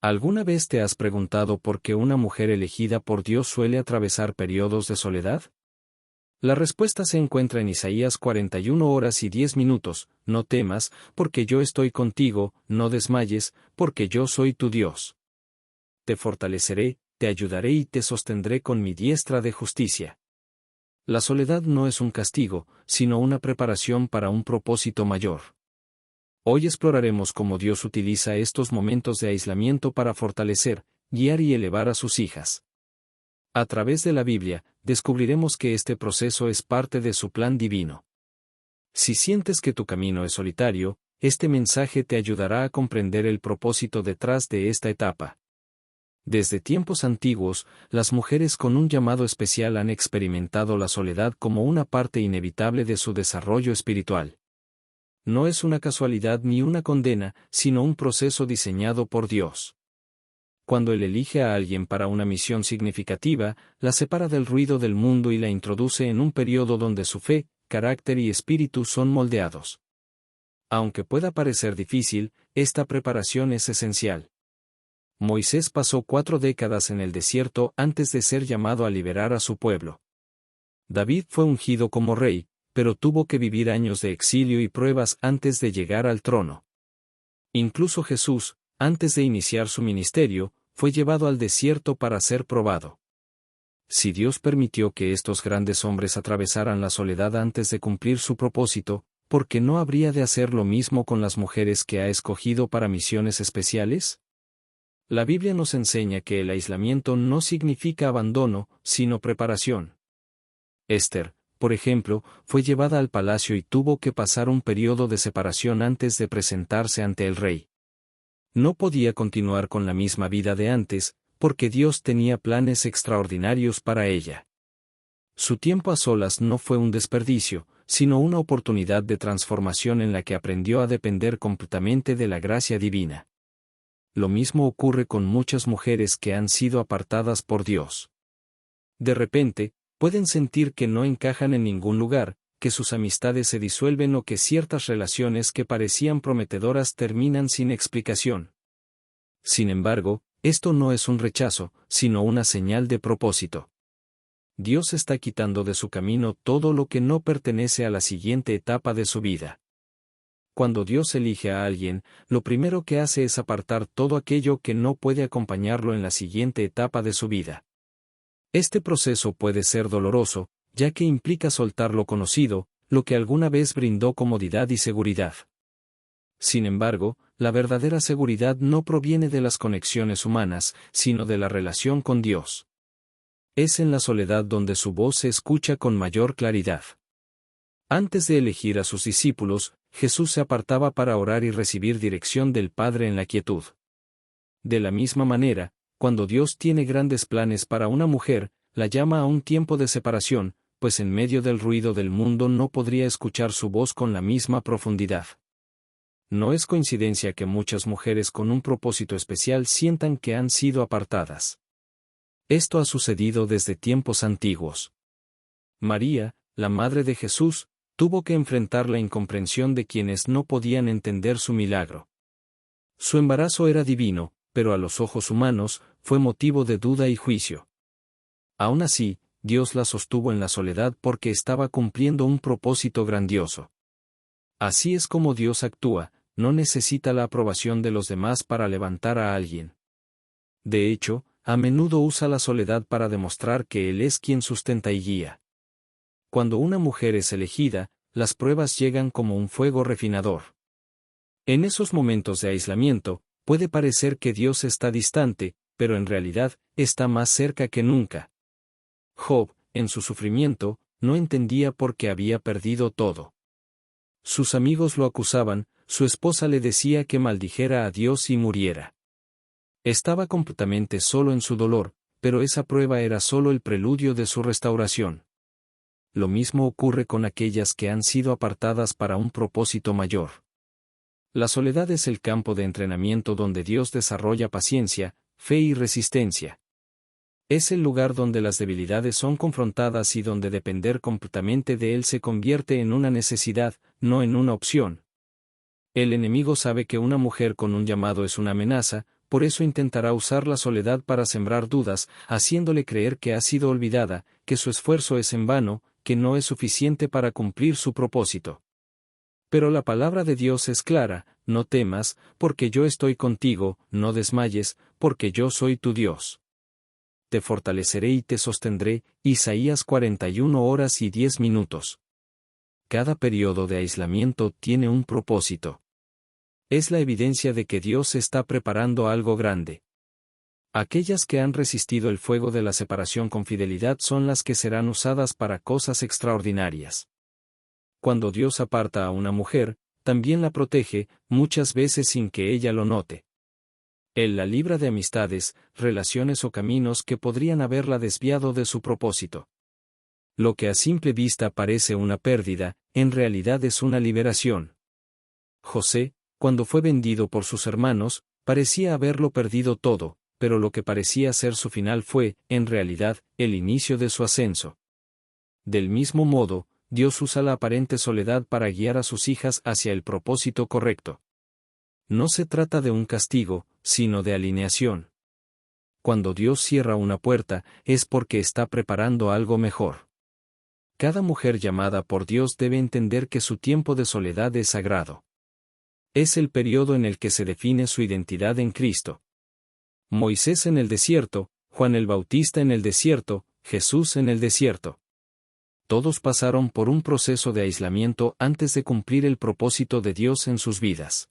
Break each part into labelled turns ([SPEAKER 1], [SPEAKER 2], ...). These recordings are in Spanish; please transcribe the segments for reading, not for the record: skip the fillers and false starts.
[SPEAKER 1] ¿Alguna vez te has preguntado por qué una mujer elegida por Dios suele atravesar periodos de soledad? La respuesta se encuentra en Isaías 41 horas y 10 minutos, no temas, porque yo estoy contigo, no desmayes, porque yo soy tu Dios. Te fortaleceré, te ayudaré y te sostendré con mi diestra de justicia. La soledad no es un castigo, sino una preparación para un propósito mayor. Hoy exploraremos cómo Dios utiliza estos momentos de aislamiento para fortalecer, guiar y elevar a sus hijas. A través de la Biblia, descubriremos que este proceso es parte de su plan divino. Si sientes que tu camino es solitario, este mensaje te ayudará a comprender el propósito detrás de esta etapa. Desde tiempos antiguos, las mujeres con un llamado especial han experimentado la soledad como una parte inevitable de su desarrollo espiritual. No es una casualidad ni una condena, sino un proceso diseñado por Dios. Cuando Él elige a alguien para una misión significativa, la separa del ruido del mundo y la introduce en un periodo donde su fe, carácter y espíritu son moldeados. Aunque pueda parecer difícil, esta preparación es esencial. Moisés pasó 4 décadas en el desierto antes de ser llamado a liberar a su pueblo. David fue ungido como rey, pero tuvo que vivir años de exilio y pruebas antes de llegar al trono. Incluso Jesús, antes de iniciar su ministerio, fue llevado al desierto para ser probado. Si Dios permitió que estos grandes hombres atravesaran la soledad antes de cumplir su propósito, ¿por qué no habría de hacer lo mismo con las mujeres que ha escogido para misiones especiales? La Biblia nos enseña que el aislamiento no significa abandono, sino preparación. Esther, por ejemplo, fue llevada al palacio y tuvo que pasar un periodo de separación antes de presentarse ante el rey. No podía continuar con la misma vida de antes, porque Dios tenía planes extraordinarios para ella. Su tiempo a solas no fue un desperdicio, sino una oportunidad de transformación en la que aprendió a depender completamente de la gracia divina. Lo mismo ocurre con muchas mujeres que han sido apartadas por Dios. De repente, pueden sentir que no encajan en ningún lugar, que sus amistades se disuelven o que ciertas relaciones que parecían prometedoras terminan sin explicación. Sin embargo, esto no es un rechazo, sino una señal de propósito. Dios está quitando de su camino todo lo que no pertenece a la siguiente etapa de su vida. Cuando Dios elige a alguien, lo primero que hace es apartar todo aquello que no puede acompañarlo en la siguiente etapa de su vida. Este proceso puede ser doloroso, ya que implica soltar lo conocido, lo que alguna vez brindó comodidad y seguridad. Sin embargo, la verdadera seguridad no proviene de las conexiones humanas, sino de la relación con Dios. Es en la soledad donde su voz se escucha con mayor claridad. Antes de elegir a sus discípulos, Jesús se apartaba para orar y recibir dirección del Padre en la quietud. De la misma manera, cuando Dios tiene grandes planes para una mujer, la llama a un tiempo de separación, pues en medio del ruido del mundo no podría escuchar su voz con la misma profundidad. No es coincidencia que muchas mujeres con un propósito especial sientan que han sido apartadas. Esto ha sucedido desde tiempos antiguos. María, la madre de Jesús, tuvo que enfrentar la incomprensión de quienes no podían entender su milagro. Su embarazo era divino, pero a los ojos humanos, fue motivo de duda y juicio. Aún así, Dios la sostuvo en la soledad porque estaba cumpliendo un propósito grandioso. Así es como Dios actúa, no necesita la aprobación de los demás para levantar a alguien. De hecho, a menudo usa la soledad para demostrar que Él es quien sustenta y guía. Cuando una mujer es elegida, las pruebas llegan como un fuego refinador. En esos momentos de aislamiento, puede parecer que Dios está distante, pero en realidad, está más cerca que nunca. Job, en su sufrimiento, no entendía por qué había perdido todo. Sus amigos lo acusaban, su esposa le decía que maldijera a Dios y muriera. Estaba completamente solo en su dolor, pero esa prueba era solo el preludio de su restauración. Lo mismo ocurre con aquellas que han sido apartadas para un propósito mayor. La soledad es el campo de entrenamiento donde Dios desarrolla paciencia, fe y resistencia. Es el lugar donde las debilidades son confrontadas y donde depender completamente de Él se convierte en una necesidad, no en una opción. El enemigo sabe que una mujer con un llamado es una amenaza, por eso intentará usar la soledad para sembrar dudas, haciéndole creer que ha sido olvidada, que su esfuerzo es en vano, que no es suficiente para cumplir su propósito. Pero la palabra de Dios es clara: no temas, porque yo estoy contigo; no desmayes, porque yo soy tu Dios. Te fortaleceré y te sostendré. Isaías 41 horas y 10 minutos. Cada periodo de aislamiento tiene un propósito. Es la evidencia de que Dios está preparando algo grande. Aquellas que han resistido el fuego de la separación con fidelidad son las que serán usadas para cosas extraordinarias. Cuando Dios aparta a una mujer, también la protege, muchas veces sin que ella lo note. Él la libra de amistades, relaciones o caminos que podrían haberla desviado de su propósito. Lo que a simple vista parece una pérdida, en realidad es una liberación. José, cuando fue vendido por sus hermanos, parecía haberlo perdido todo, pero lo que parecía ser su final fue, en realidad, el inicio de su ascenso. Del mismo modo, Dios usa la aparente soledad para guiar a sus hijas hacia el propósito correcto. No se trata de un castigo, sino de alineación. Cuando Dios cierra una puerta, es porque está preparando algo mejor. Cada mujer llamada por Dios debe entender que su tiempo de soledad es sagrado. Es el periodo en el que se define su identidad en Cristo. Moisés en el desierto, Juan el Bautista en el desierto, Jesús en el desierto. Todos pasaron por un proceso de aislamiento antes de cumplir el propósito de Dios en sus vidas.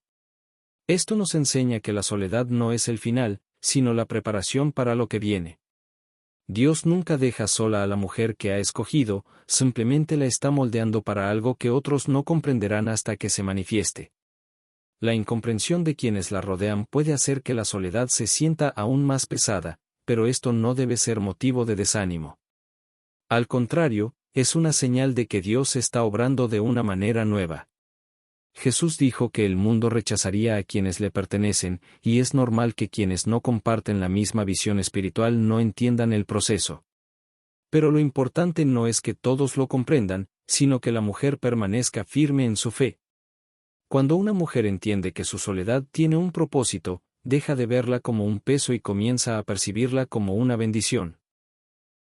[SPEAKER 1] Esto nos enseña que la soledad no es el final, sino la preparación para lo que viene. Dios nunca deja sola a la mujer que ha escogido, simplemente la está moldeando para algo que otros no comprenderán hasta que se manifieste. La incomprensión de quienes la rodean puede hacer que la soledad se sienta aún más pesada, pero esto no debe ser motivo de desánimo. Al contrario, es una señal de que Dios está obrando de una manera nueva. Jesús dijo que el mundo rechazaría a quienes le pertenecen, y es normal que quienes no comparten la misma visión espiritual no entiendan el proceso. Pero lo importante no es que todos lo comprendan, sino que la mujer permanezca firme en su fe. Cuando una mujer entiende que su soledad tiene un propósito, deja de verla como un peso y comienza a percibirla como una bendición.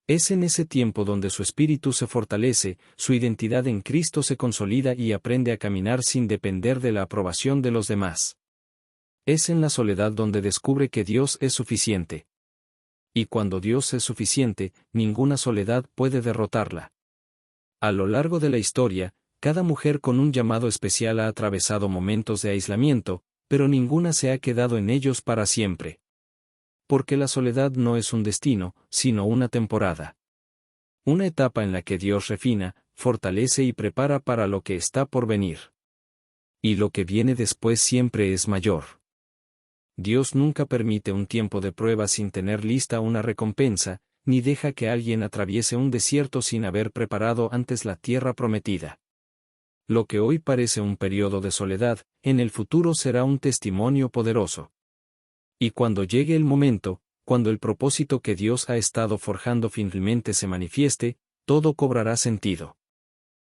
[SPEAKER 1] Es en ese tiempo donde su espíritu se fortalece, su identidad en Cristo se consolida y aprende a caminar sin depender de la aprobación de los demás. Es en la soledad donde descubre que Dios es suficiente. Y cuando Dios es suficiente, ninguna soledad puede derrotarla. A lo largo de la historia, cada mujer con un llamado especial ha atravesado momentos de aislamiento, pero ninguna se ha quedado en ellos para siempre. Porque la soledad no es un destino, sino una temporada. Una etapa en la que Dios refina, fortalece y prepara para lo que está por venir. Y lo que viene después siempre es mayor. Dios nunca permite un tiempo de prueba sin tener lista una recompensa, ni deja que alguien atraviese un desierto sin haber preparado antes la tierra prometida. Lo que hoy parece un periodo de soledad, en el futuro será un testimonio poderoso. Y cuando llegue el momento, cuando el propósito que Dios ha estado forjando finalmente se manifieste, todo cobrará sentido.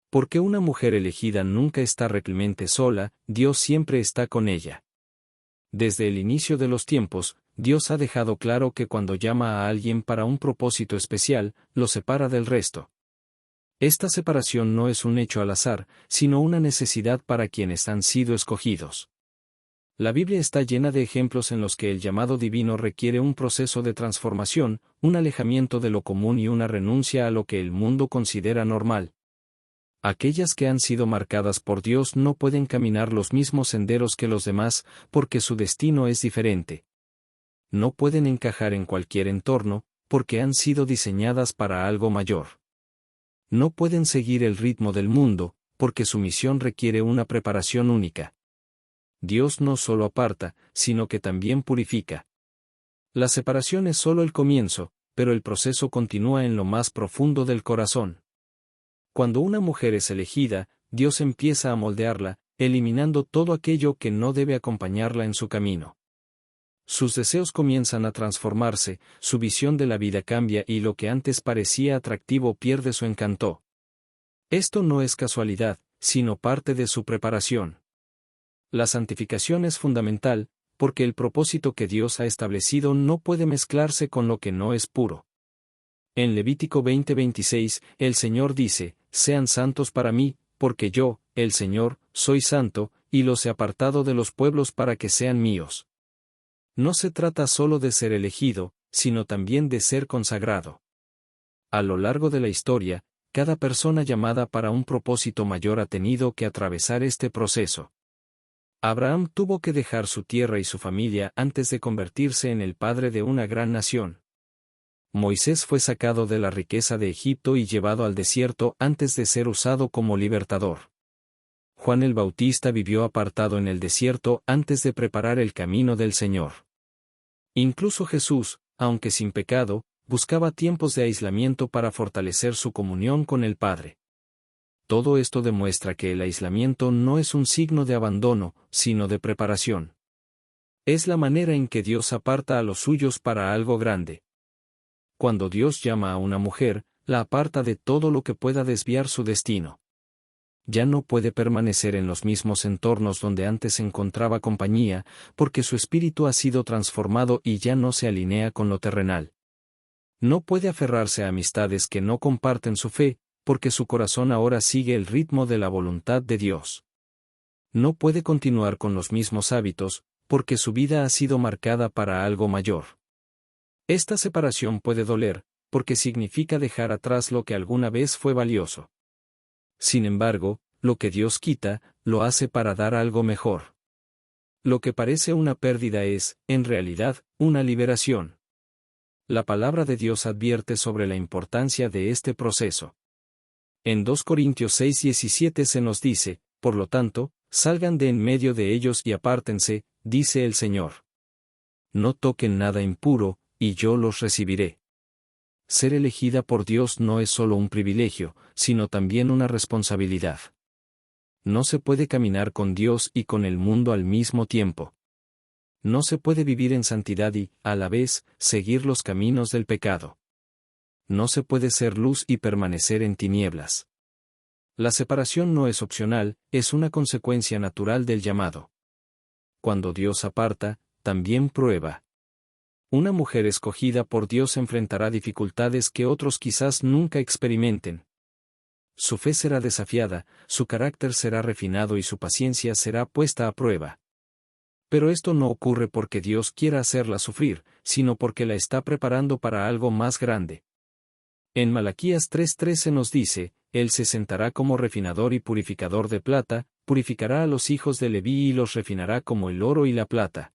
[SPEAKER 1] Porque una mujer elegida nunca está realmente sola, Dios siempre está con ella. Desde el inicio de los tiempos, Dios ha dejado claro que cuando llama a alguien para un propósito especial, lo separa del resto. Esta separación no es un hecho al azar, sino una necesidad para quienes han sido escogidos. La Biblia está llena de ejemplos en los que el llamado divino requiere un proceso de transformación, un alejamiento de lo común y una renuncia a lo que el mundo considera normal. Aquellas que han sido marcadas por Dios no pueden caminar los mismos senderos que los demás, porque su destino es diferente. No pueden encajar en cualquier entorno, porque han sido diseñadas para algo mayor. No pueden seguir el ritmo del mundo, porque su misión requiere una preparación única. Dios no solo aparta, sino que también purifica. La separación es solo el comienzo, pero el proceso continúa en lo más profundo del corazón. Cuando una mujer es elegida, Dios empieza a moldearla, eliminando todo aquello que no debe acompañarla en su camino. Sus deseos comienzan a transformarse, su visión de la vida cambia y lo que antes parecía atractivo pierde su encanto. Esto no es casualidad, sino parte de su preparación. La santificación es fundamental, porque el propósito que Dios ha establecido no puede mezclarse con lo que no es puro. En Levítico 20:26, el Señor dice, «Sean santos para mí, porque yo, el Señor, soy santo, y los he apartado de los pueblos para que sean míos». No se trata solo de ser elegido, sino también de ser consagrado. A lo largo de la historia, cada persona llamada para un propósito mayor ha tenido que atravesar este proceso. Abraham tuvo que dejar su tierra y su familia antes de convertirse en el padre de una gran nación. Moisés fue sacado de la riqueza de Egipto y llevado al desierto antes de ser usado como libertador. Juan el Bautista vivió apartado en el desierto antes de preparar el camino del Señor. Incluso Jesús, aunque sin pecado, buscaba tiempos de aislamiento para fortalecer su comunión con el Padre. Todo esto demuestra que el aislamiento no es un signo de abandono, sino de preparación. Es la manera en que Dios aparta a los suyos para algo grande. Cuando Dios llama a una mujer, la aparta de todo lo que pueda desviar su destino. Ya no puede permanecer en los mismos entornos donde antes encontraba compañía, porque su espíritu ha sido transformado y ya no se alinea con lo terrenal. No puede aferrarse a amistades que no comparten su fe, porque su corazón ahora sigue el ritmo de la voluntad de Dios. No puede continuar con los mismos hábitos, porque su vida ha sido marcada para algo mayor. Esta separación puede doler, porque significa dejar atrás lo que alguna vez fue valioso. Sin embargo, lo que Dios quita, lo hace para dar algo mejor. Lo que parece una pérdida es, en realidad, una liberación. La palabra de Dios advierte sobre la importancia de este proceso. En 2 Corintios 6:17 se nos dice, por lo tanto, salgan de en medio de ellos y apártense, dice el Señor. No toquen nada impuro, y yo los recibiré. Ser elegida por Dios no es solo un privilegio, sino también una responsabilidad. No se puede caminar con Dios y con el mundo al mismo tiempo. No se puede vivir en santidad y, a la vez, seguir los caminos del pecado. No se puede ser luz y permanecer en tinieblas. La separación no es opcional, es una consecuencia natural del llamado. Cuando Dios aparta, también prueba. Una mujer escogida por Dios enfrentará dificultades que otros quizás nunca experimenten. Su fe será desafiada, su carácter será refinado y su paciencia será puesta a prueba. Pero esto no ocurre porque Dios quiera hacerla sufrir, sino porque la está preparando para algo más grande. En Malaquías 3:13 nos dice, Él se sentará como refinador y purificador de plata, purificará a los hijos de Leví y los refinará como el oro y la plata.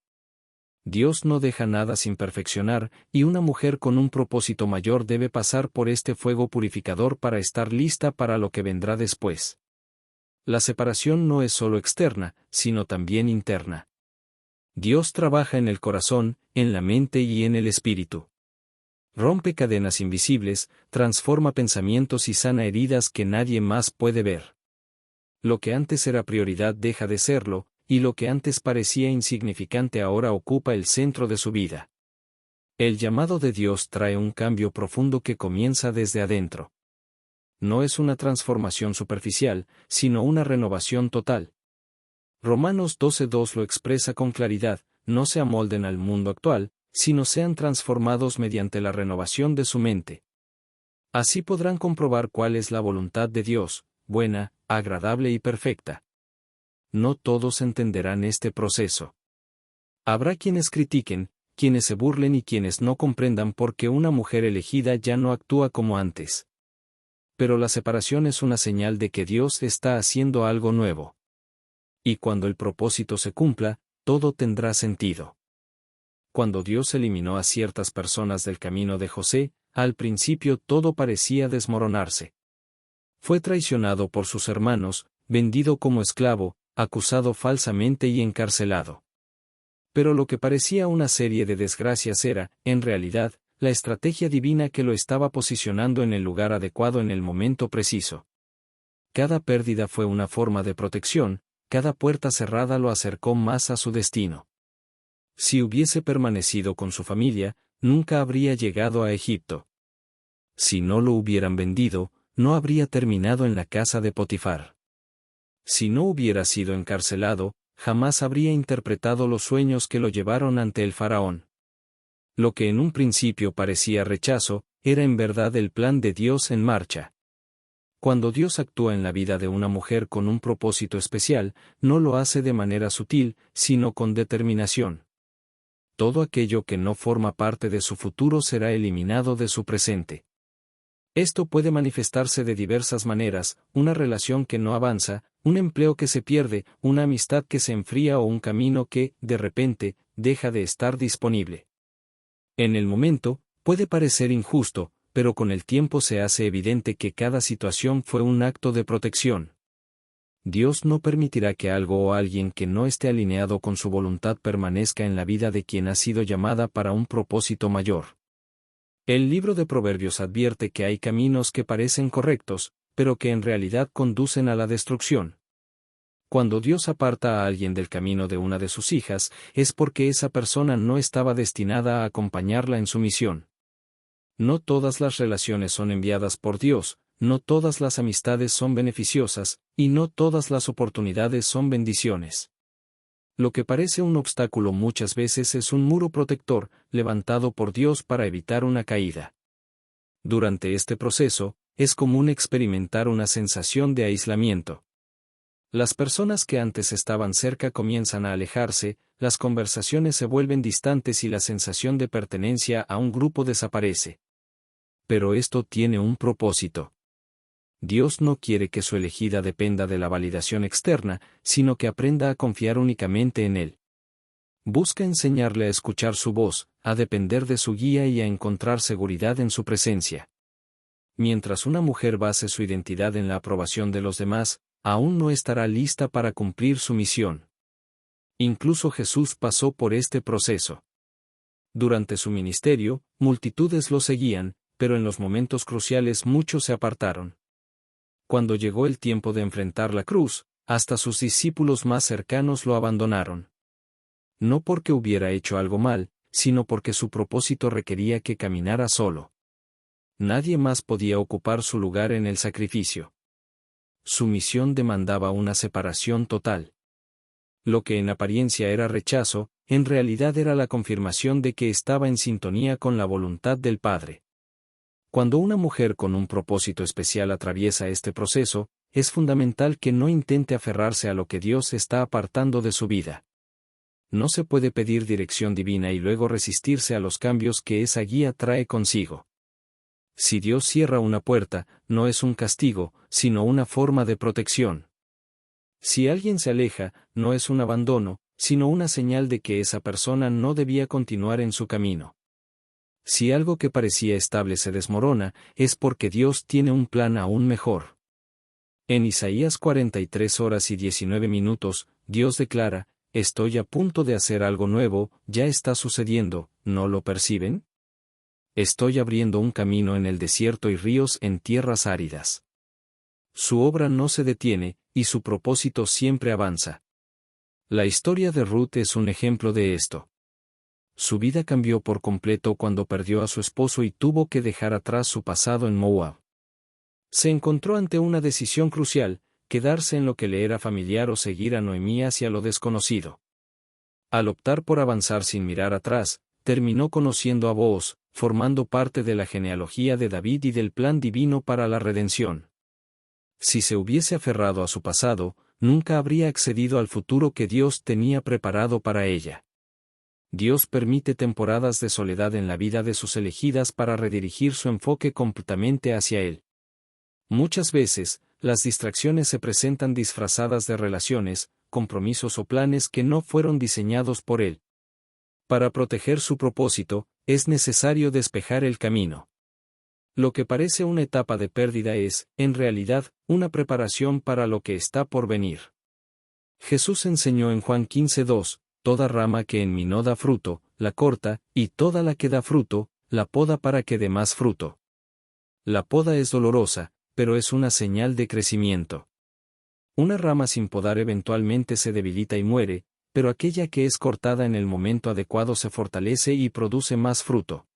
[SPEAKER 1] Dios no deja nada sin perfeccionar, y una mujer con un propósito mayor debe pasar por este fuego purificador para estar lista para lo que vendrá después. La separación no es solo externa, sino también interna. Dios trabaja en el corazón, en la mente y en el espíritu. Rompe cadenas invisibles, transforma pensamientos y sana heridas que nadie más puede ver. Lo que antes era prioridad deja de serlo, y lo que antes parecía insignificante ahora ocupa el centro de su vida. El llamado de Dios trae un cambio profundo que comienza desde adentro. No es una transformación superficial, sino una renovación total. Romanos 12:2 lo expresa con claridad, no se amolden al mundo actual, sino sean transformados mediante la renovación de su mente. Así podrán comprobar cuál es la voluntad de Dios, buena, agradable y perfecta. No todos entenderán este proceso. Habrá quienes critiquen, quienes se burlen y quienes no comprendan por qué una mujer elegida ya no actúa como antes. Pero la separación es una señal de que Dios está haciendo algo nuevo. Y cuando el propósito se cumpla, todo tendrá sentido. Cuando Dios eliminó a ciertas personas del camino de José, al principio todo parecía desmoronarse. Fue traicionado por sus hermanos, vendido como esclavo, acusado falsamente y encarcelado. Pero lo que parecía una serie de desgracias era, en realidad, la estrategia divina que lo estaba posicionando en el lugar adecuado en el momento preciso. Cada pérdida fue una forma de protección, cada puerta cerrada lo acercó más a su destino. Si hubiese permanecido con su familia, nunca habría llegado a Egipto. Si no lo hubieran vendido, no habría terminado en la casa de Potifar. Si no hubiera sido encarcelado, jamás habría interpretado los sueños que lo llevaron ante el faraón. Lo que en un principio parecía rechazo, era en verdad el plan de Dios en marcha. Cuando Dios actúa en la vida de una mujer con un propósito especial, no lo hace de manera sutil, sino con determinación. Todo aquello que no forma parte de su futuro será eliminado de su presente. Esto puede manifestarse de diversas maneras: una relación que no avanza, un empleo que se pierde, una amistad que se enfría o un camino que, de repente, deja de estar disponible. En el momento, puede parecer injusto, pero con el tiempo se hace evidente que cada situación fue un acto de protección. Dios no permitirá que algo o alguien que no esté alineado con su voluntad permanezca en la vida de quien ha sido llamada para un propósito mayor. El libro de Proverbios advierte que hay caminos que parecen correctos, pero que en realidad conducen a la destrucción. Cuando Dios aparta a alguien del camino de una de sus hijas, es porque esa persona no estaba destinada a acompañarla en su misión. No todas las relaciones son enviadas por Dios, no todas las amistades son beneficiosas, y no todas las oportunidades son bendiciones. Lo que parece un obstáculo muchas veces es un muro protector, levantado por Dios para evitar una caída. Durante este proceso, es común experimentar una sensación de aislamiento. Las personas que antes estaban cerca comienzan a alejarse, las conversaciones se vuelven distantes y la sensación de pertenencia a un grupo desaparece. Pero esto tiene un propósito. Dios no quiere que su elegida dependa de la validación externa, sino que aprenda a confiar únicamente en Él. Busca enseñarle a escuchar su voz, a depender de su guía y a encontrar seguridad en su presencia. Mientras una mujer base su identidad en la aprobación de los demás, aún no estará lista para cumplir su misión. Incluso Jesús pasó por este proceso. Durante su ministerio, multitudes lo seguían, pero en los momentos cruciales muchos se apartaron. Cuando llegó el tiempo de enfrentar la cruz, hasta sus discípulos más cercanos lo abandonaron. No porque hubiera hecho algo mal, sino porque su propósito requería que caminara solo. Nadie más podía ocupar su lugar en el sacrificio. Su misión demandaba una separación total. Lo que en apariencia era rechazo, en realidad era la confirmación de que estaba en sintonía con la voluntad del Padre. Cuando una mujer con un propósito especial atraviesa este proceso, es fundamental que no intente aferrarse a lo que Dios está apartando de su vida. No se puede pedir dirección divina y luego resistirse a los cambios que esa guía trae consigo. Si Dios cierra una puerta, no es un castigo, sino una forma de protección. Si alguien se aleja, no es un abandono, sino una señal de que esa persona no debía continuar en su camino. Si algo que parecía estable se desmorona, es porque Dios tiene un plan aún mejor. En Isaías 43:19, Dios declara: «Estoy a punto de hacer algo nuevo, ya está sucediendo, ¿no lo perciben? Estoy abriendo un camino en el desierto y ríos en tierras áridas». Su obra no se detiene, y su propósito siempre avanza. La historia de Ruth es un ejemplo de esto. Su vida cambió por completo cuando perdió a su esposo y tuvo que dejar atrás su pasado en Moab. Se encontró ante una decisión crucial: quedarse en lo que le era familiar o seguir a Noemí hacia lo desconocido. Al optar por avanzar sin mirar atrás, terminó conociendo a Booz, formando parte de la genealogía de David y del plan divino para la redención. Si se hubiese aferrado a su pasado, nunca habría accedido al futuro que Dios tenía preparado para ella. Dios permite temporadas de soledad en la vida de sus elegidas para redirigir su enfoque completamente hacia Él. Muchas veces, las distracciones se presentan disfrazadas de relaciones, compromisos o planes que no fueron diseñados por Él. Para proteger su propósito, es necesario despejar el camino. Lo que parece una etapa de pérdida es, en realidad, una preparación para lo que está por venir. Jesús enseñó en Juan 15:2: «Toda rama que en mí no da fruto, la corta, y toda la que da fruto, la poda para que dé más fruto». La poda es dolorosa, pero es una señal de crecimiento. Una rama sin podar eventualmente se debilita y muere, pero aquella que es cortada en el momento adecuado se fortalece y produce más fruto.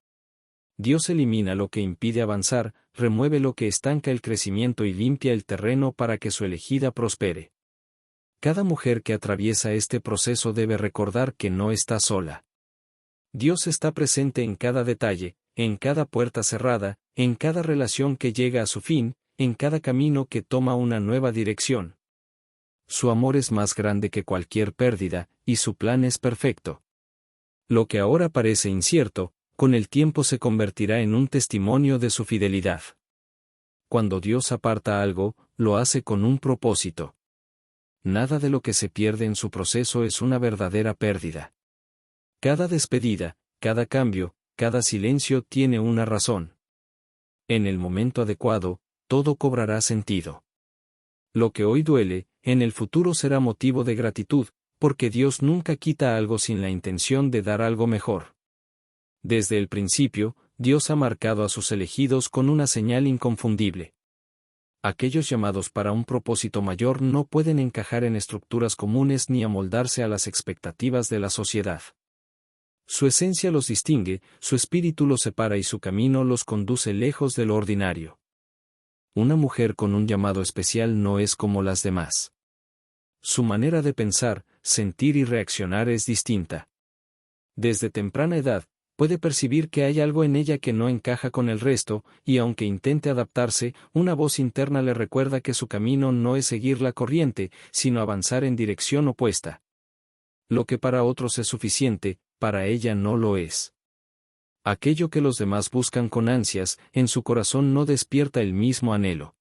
[SPEAKER 1] Dios elimina lo que impide avanzar, remueve lo que estanca el crecimiento y limpia el terreno para que su elegida prospere. cada mujer que atraviesa este proceso debe recordar que no está sola. Dios está presente en cada detalle, en cada puerta cerrada, en cada relación que llega a su fin, en cada camino que toma una nueva dirección. Su amor es más grande que cualquier pérdida, y su plan es perfecto. Lo que ahora parece incierto, con el tiempo se convertirá en un testimonio de su fidelidad. Cuando Dios aparta algo, lo hace con un propósito. Nada de lo que se pierde en su proceso es una verdadera pérdida. Cada despedida, cada cambio, cada silencio tiene una razón. En el momento adecuado, todo cobrará sentido. Lo que hoy duele, en el futuro será motivo de gratitud, porque Dios nunca quita algo sin la intención de dar algo mejor. Desde el principio, Dios ha marcado a sus elegidos con una señal inconfundible. Aquellos llamados para un propósito mayor no pueden encajar en estructuras comunes ni amoldarse a las expectativas de la sociedad. Su esencia los distingue, su espíritu los separa y su camino los conduce lejos de lo ordinario. Una mujer con un llamado especial no es como las demás. Su manera de pensar, sentir y reaccionar es distinta. Desde temprana edad, puede percibir que hay algo en ella que no encaja con el resto, y aunque intente adaptarse, una voz interna le recuerda que su camino no es seguir la corriente, sino avanzar en dirección opuesta. Lo que para otros es suficiente, para ella no lo es. Aquello que los demás buscan con ansias, en su corazón no despierta el mismo anhelo.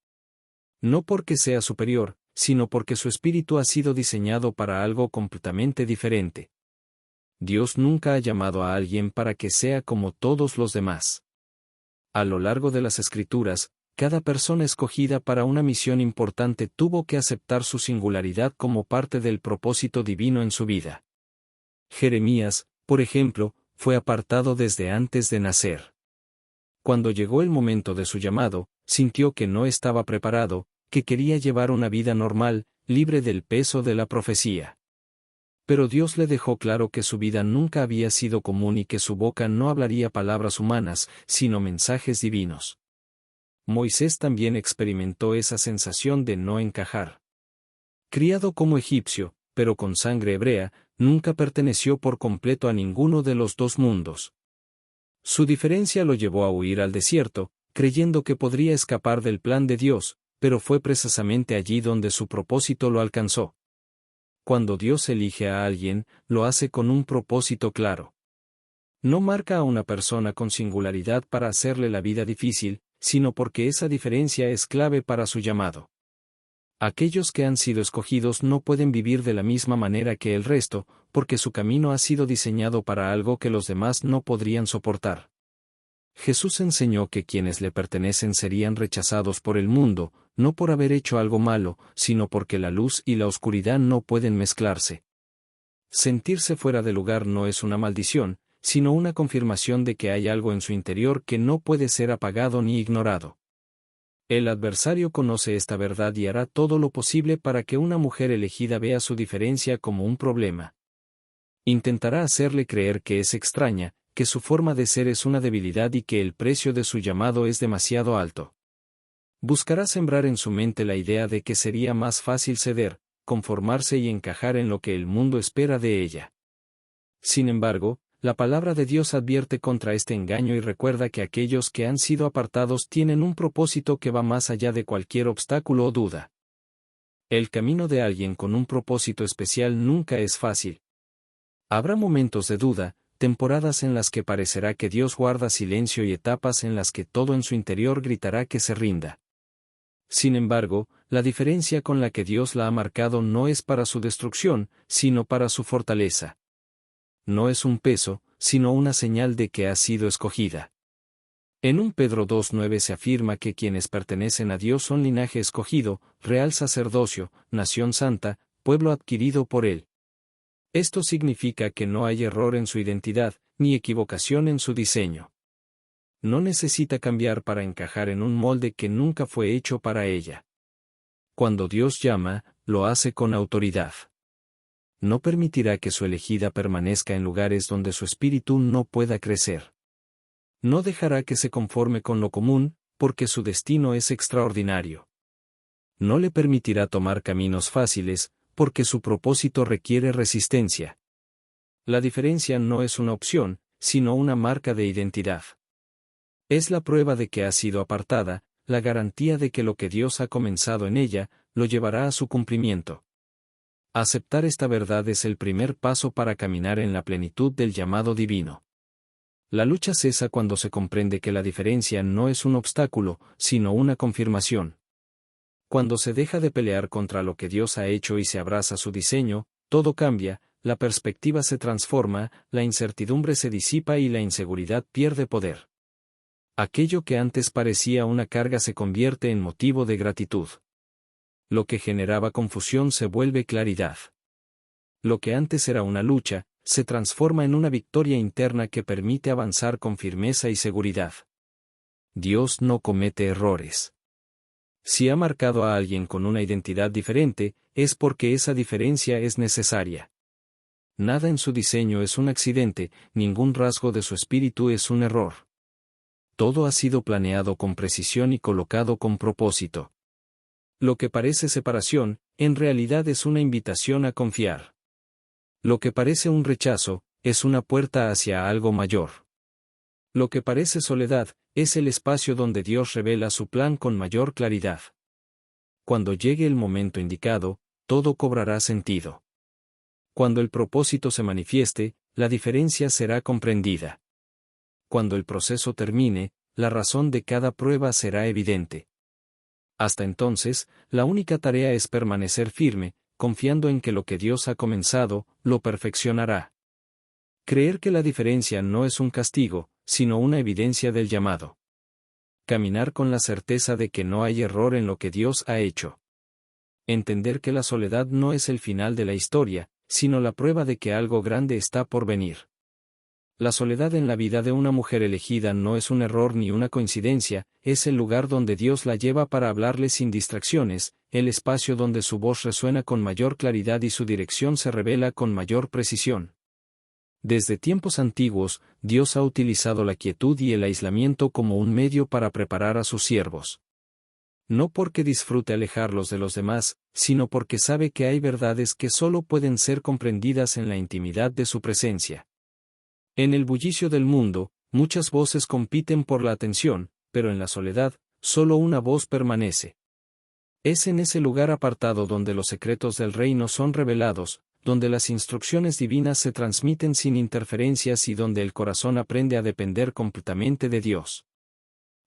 [SPEAKER 1] No porque sea superior, sino porque su espíritu ha sido diseñado para algo completamente diferente. Dios nunca ha llamado a alguien para que sea como todos los demás. A lo largo de las Escrituras, cada persona escogida para una misión importante tuvo que aceptar su singularidad como parte del propósito divino en su vida. Jeremías, por ejemplo, fue apartado desde antes de nacer. Cuando llegó el momento de su llamado, sintió que no estaba preparado, que quería llevar una vida normal, libre del peso de la profecía. Pero Dios le dejó claro que su vida nunca había sido común y que su boca no hablaría palabras humanas, sino mensajes divinos. Moisés también experimentó esa sensación de no encajar. Criado como egipcio, pero con sangre hebrea, nunca perteneció por completo a ninguno de los dos mundos. Su diferencia lo llevó a huir al desierto, creyendo que podría escapar del plan de Dios, pero fue precisamente allí donde su propósito lo alcanzó. Cuando Dios elige a alguien, lo hace con un propósito claro. No marca a una persona con singularidad para hacerle la vida difícil, sino porque esa diferencia es clave para su llamado. Aquellos que han sido escogidos no pueden vivir de la misma manera que el resto, porque su camino ha sido diseñado para algo que los demás no podrían soportar. Jesús enseñó que quienes le pertenecen serían rechazados por el mundo, no por haber hecho algo malo, sino porque la luz y la oscuridad no pueden mezclarse. Sentirse fuera de lugar no es una maldición, sino una confirmación de que hay algo en su interior que no puede ser apagado ni ignorado. El adversario conoce esta verdad y hará todo lo posible para que una mujer elegida vea su diferencia como un problema. Intentará hacerle creer que es extraña, que su forma de ser es una debilidad y que el precio de su llamado es demasiado alto. Buscará sembrar en su mente la idea de que sería más fácil ceder, conformarse y encajar en lo que el mundo espera de ella. Sin embargo, la palabra de Dios advierte contra este engaño y recuerda que aquellos que han sido apartados tienen un propósito que va más allá de cualquier obstáculo o duda. El camino de alguien con un propósito especial nunca es fácil. Habrá momentos de duda, temporadas en las que parecerá que Dios guarda silencio y etapas en las que todo en su interior gritará que se rinda. Sin embargo, la diferencia con la que Dios la ha marcado no es para su destrucción, sino para su fortaleza. No es un peso, sino una señal de que ha sido escogida. En 1 Pedro 2:9 se afirma que quienes pertenecen a Dios son linaje escogido, real sacerdocio, nación santa, pueblo adquirido por Él. Esto significa que no hay error en su identidad, ni equivocación en su diseño. No necesita cambiar para encajar en un molde que nunca fue hecho para ella. Cuando Dios llama, lo hace con autoridad. No permitirá que su elegida permanezca en lugares donde su espíritu no pueda crecer. No dejará que se conforme con lo común, porque su destino es extraordinario. No le permitirá tomar caminos fáciles, porque su propósito requiere resistencia. La diferencia no es una opción, sino una marca de identidad. Es la prueba de que ha sido apartada, la garantía de que lo que Dios ha comenzado en ella, lo llevará a su cumplimiento. Aceptar esta verdad es el primer paso para caminar en la plenitud del llamado divino. La lucha cesa cuando se comprende que la diferencia no es un obstáculo, sino una confirmación. Cuando se deja de pelear contra lo que Dios ha hecho y se abraza su diseño, todo cambia, la perspectiva se transforma, la incertidumbre se disipa y la inseguridad pierde poder. Aquello que antes parecía una carga se convierte en motivo de gratitud. Lo que generaba confusión se vuelve claridad. Lo que antes era una lucha, se transforma en una victoria interna que permite avanzar con firmeza y seguridad. Dios no comete errores. Si ha marcado a alguien con una identidad diferente, es porque esa diferencia es necesaria. Nada en su diseño es un accidente, ningún rasgo de su espíritu es un error. Todo ha sido planeado con precisión y colocado con propósito. Lo que parece separación, en realidad es una invitación a confiar. Lo que parece un rechazo, es una puerta hacia algo mayor. Lo que parece soledad, es el espacio donde Dios revela su plan con mayor claridad. Cuando llegue el momento indicado, todo cobrará sentido. Cuando el propósito se manifieste, la diferencia será comprendida. Cuando el proceso termine, la razón de cada prueba será evidente. Hasta entonces, la única tarea es permanecer firme, confiando en que lo que Dios ha comenzado, lo perfeccionará. Creer que la diferencia no es un castigo, sino una evidencia del llamado. Caminar con la certeza de que no hay error en lo que Dios ha hecho. Entender que la soledad no es el final de la historia, sino la prueba de que algo grande está por venir. La soledad en la vida de una mujer elegida no es un error ni una coincidencia, es el lugar donde Dios la lleva para hablarle sin distracciones, el espacio donde su voz resuena con mayor claridad y su dirección se revela con mayor precisión. Desde tiempos antiguos, Dios ha utilizado la quietud y el aislamiento como un medio para preparar a sus siervos. No porque disfrute alejarlos de los demás, sino porque sabe que hay verdades que solo pueden ser comprendidas en la intimidad de su presencia. En el bullicio del mundo, muchas voces compiten por la atención, pero en la soledad, solo una voz permanece. Es en ese lugar apartado donde los secretos del reino son revelados, donde las instrucciones divinas se transmiten sin interferencias y donde el corazón aprende a depender completamente de Dios.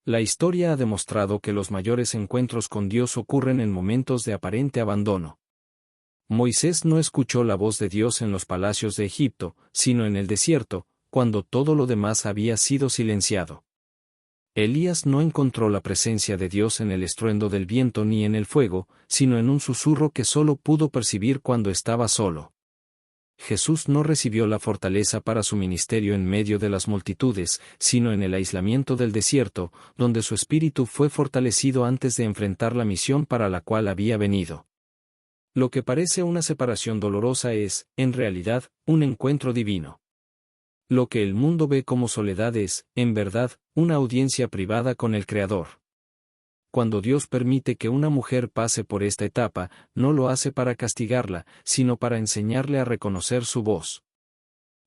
[SPEAKER 1] La historia ha demostrado que los mayores encuentros con Dios ocurren en momentos de aparente abandono. Moisés no escuchó la voz de Dios en los palacios de Egipto, sino en el desierto, cuando todo lo demás había sido silenciado. Elías no encontró la presencia de Dios en el estruendo del viento ni en el fuego, sino en un susurro que solo pudo percibir cuando estaba solo. Jesús no recibió la fortaleza para su ministerio en medio de las multitudes, sino en el aislamiento del desierto, donde su espíritu fue fortalecido antes de enfrentar la misión para la cual había venido. Lo que parece una separación dolorosa es, en realidad, un encuentro divino. Lo que el mundo ve como soledad es, en verdad, una audiencia privada con el Creador. Cuando Dios permite que una mujer pase por esta etapa, no lo hace para castigarla, sino para enseñarle a reconocer su voz.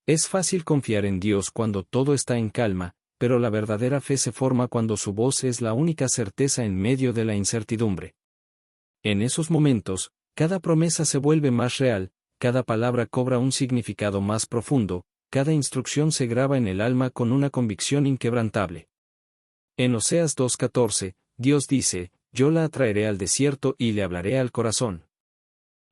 [SPEAKER 1] Es fácil confiar en Dios cuando todo está en calma, pero la verdadera fe se forma cuando su voz es la única certeza en medio de la incertidumbre. En esos momentos, cada promesa se vuelve más real, cada palabra cobra un significado más profundo, cada instrucción se graba en el alma con una convicción inquebrantable. En Oseas 2:14, Dios dice, yo la atraeré al desierto y le hablaré al corazón.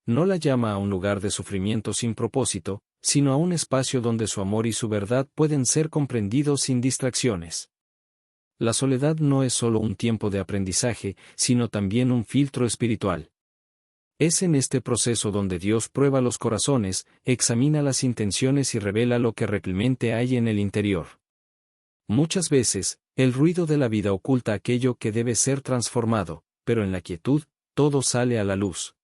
[SPEAKER 1] No la llama a un lugar de sufrimiento sin propósito, sino a un espacio donde su amor y su verdad pueden ser comprendidos sin distracciones. La soledad no es solo un tiempo de aprendizaje, sino también un filtro espiritual. Es en este proceso donde Dios prueba los corazones, examina las intenciones y revela lo que realmente hay en el interior. Muchas veces, el ruido de la vida oculta aquello que debe ser transformado, pero en la quietud, todo sale a la luz.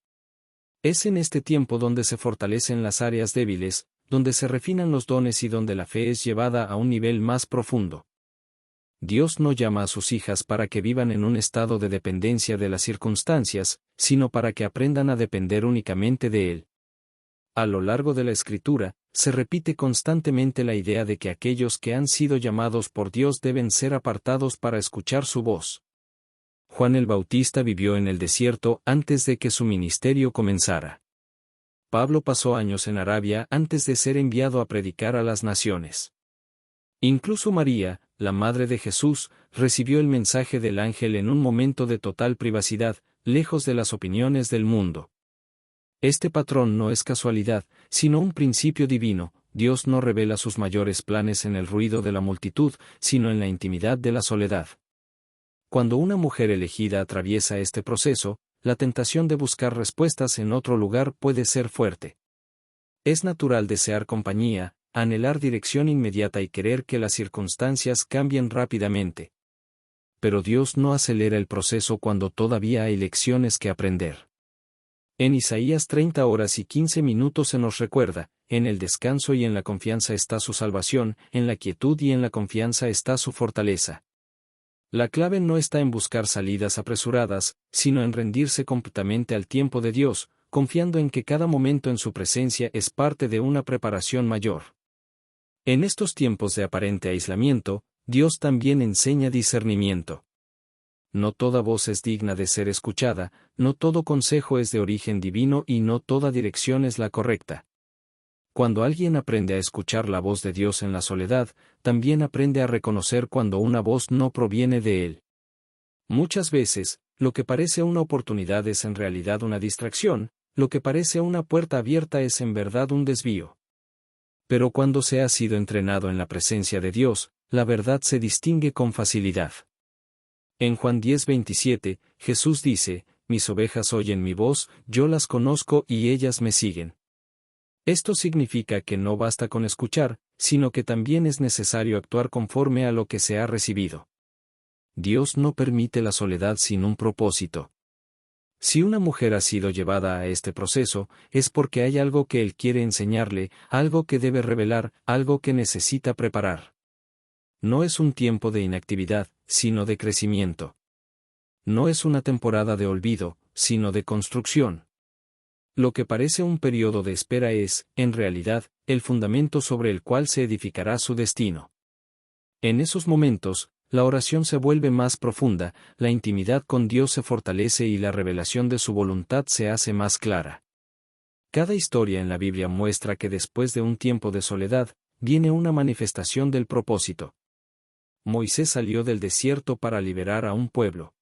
[SPEAKER 1] Es en este tiempo donde se fortalecen las áreas débiles, donde se refinan los dones y donde la fe es llevada a un nivel más profundo. Dios no llama a sus hijas para que vivan en un estado de dependencia de las circunstancias, sino para que aprendan a depender únicamente de Él. A lo largo de la Escritura, se repite constantemente la idea de que aquellos que han sido llamados por Dios deben ser apartados para escuchar su voz. Juan el Bautista vivió en el desierto antes de que su ministerio comenzara. Pablo pasó años en Arabia antes de ser enviado a predicar a las naciones. Incluso María, la madre de Jesús, recibió el mensaje del ángel en un momento de total privacidad, lejos de las opiniones del mundo. Este patrón no es casualidad, sino un principio divino. Dios no revela sus mayores planes en el ruido de la multitud, sino en la intimidad de la soledad. Cuando una mujer elegida atraviesa este proceso, la tentación de buscar respuestas en otro lugar puede ser fuerte. Es natural desear compañía, anhelar dirección inmediata y querer que las circunstancias cambien rápidamente. Pero Dios no acelera el proceso cuando todavía hay lecciones que aprender. En Isaías 30 horas y 15 minutos se nos recuerda, en el descanso y en la confianza está su salvación, en la quietud y en la confianza está su fortaleza. La clave no está en buscar salidas apresuradas, sino en rendirse completamente al tiempo de Dios, confiando en que cada momento en su presencia es parte de una preparación mayor. En estos tiempos de aparente aislamiento, Dios también enseña discernimiento. No toda voz es digna de ser escuchada, no todo consejo es de origen divino y no toda dirección es la correcta. Cuando alguien aprende a escuchar la voz de Dios en la soledad, también aprende a reconocer cuando una voz no proviene de Él. Muchas veces, lo que parece una oportunidad es en realidad una distracción, lo que parece una puerta abierta es en verdad un desvío. Pero cuando se ha sido entrenado en la presencia de Dios, la verdad se distingue con facilidad. En Juan 10:27, Jesús dice, «Mis ovejas oyen mi voz, yo las conozco y ellas me siguen». Esto significa que no basta con escuchar, sino que también es necesario actuar conforme a lo que se ha recibido. Dios no permite la soledad sin un propósito. Si una mujer ha sido llevada a este proceso, es porque hay algo que Él quiere enseñarle, algo que debe revelar, algo que necesita preparar. No es un tiempo de inactividad, sino de crecimiento. No es una temporada de olvido, sino de construcción. Lo que parece un periodo de espera es, en realidad, el fundamento sobre el cual se edificará su destino. En esos momentos, la oración se vuelve más profunda, la intimidad con Dios se fortalece y la revelación de su voluntad se hace más clara. Cada historia en la Biblia muestra que después de un tiempo de soledad, viene una manifestación del propósito. Moisés salió del desierto para liberar a un pueblo.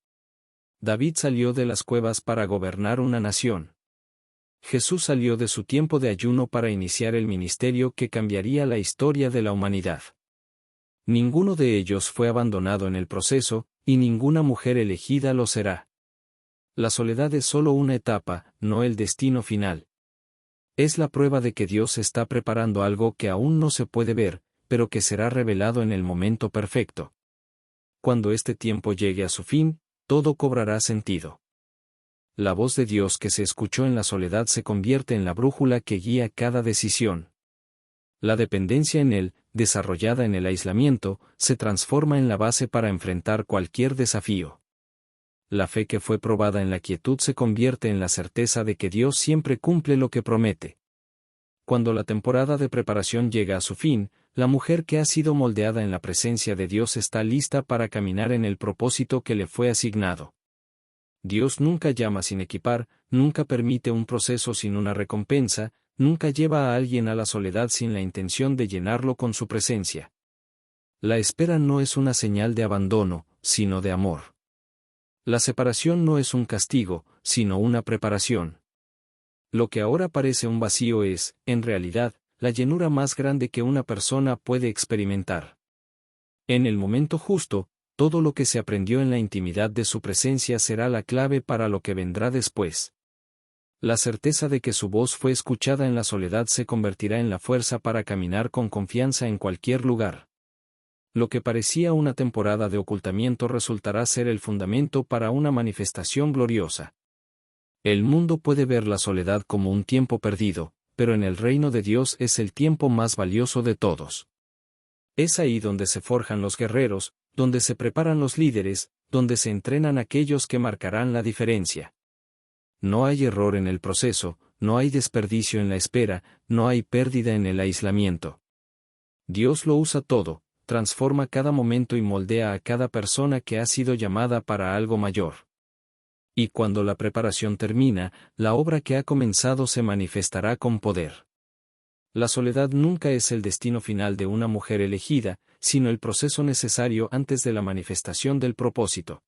[SPEAKER 1] David salió de las cuevas para gobernar una nación. Jesús salió de su tiempo de ayuno para iniciar el ministerio que cambiaría la historia de la humanidad. Ninguno de ellos fue abandonado en el proceso, y ninguna mujer elegida lo será. La soledad es solo una etapa, no el destino final. Es la prueba de que Dios está preparando algo que aún no se puede ver, pero que será revelado en el momento perfecto. Cuando este tiempo llegue a su fin, todo cobrará sentido. La voz de Dios que se escuchó en la soledad se convierte en la brújula que guía cada decisión. La dependencia en Él, desarrollada en el aislamiento, se transforma en la base para enfrentar cualquier desafío. La fe que fue probada en la quietud se convierte en la certeza de que Dios siempre cumple lo que promete. Cuando la temporada de preparación llega a su fin, la mujer que ha sido moldeada en la presencia de Dios está lista para caminar en el propósito que le fue asignado. Dios nunca llama sin equipar, nunca permite un proceso sin una recompensa, nunca lleva a alguien a la soledad sin la intención de llenarlo con su presencia. La espera no es una señal de abandono, sino de amor. La separación no es un castigo, sino una preparación. Lo que ahora parece un vacío es, en realidad, la llenura más grande que una persona puede experimentar. En el momento justo, todo lo que se aprendió en la intimidad de su presencia será la clave para lo que vendrá después. La certeza de que su voz fue escuchada en la soledad se convertirá en la fuerza para caminar con confianza en cualquier lugar. Lo que parecía una temporada de ocultamiento resultará ser el fundamento para una manifestación gloriosa. El mundo puede ver la soledad como un tiempo perdido, pero en el reino de Dios es el tiempo más valioso de todos. Es ahí donde se forjan los guerreros, donde se preparan los líderes, donde se entrenan aquellos que marcarán la diferencia. No hay error en el proceso, no hay desperdicio en la espera, no hay pérdida en el aislamiento. Dios lo usa todo, transforma cada momento y moldea a cada persona que ha sido llamada para algo mayor. Y cuando la preparación termina, la obra que ha comenzado se manifestará con poder. La soledad nunca es el destino final de una mujer elegida, sino el proceso necesario antes de la manifestación del propósito.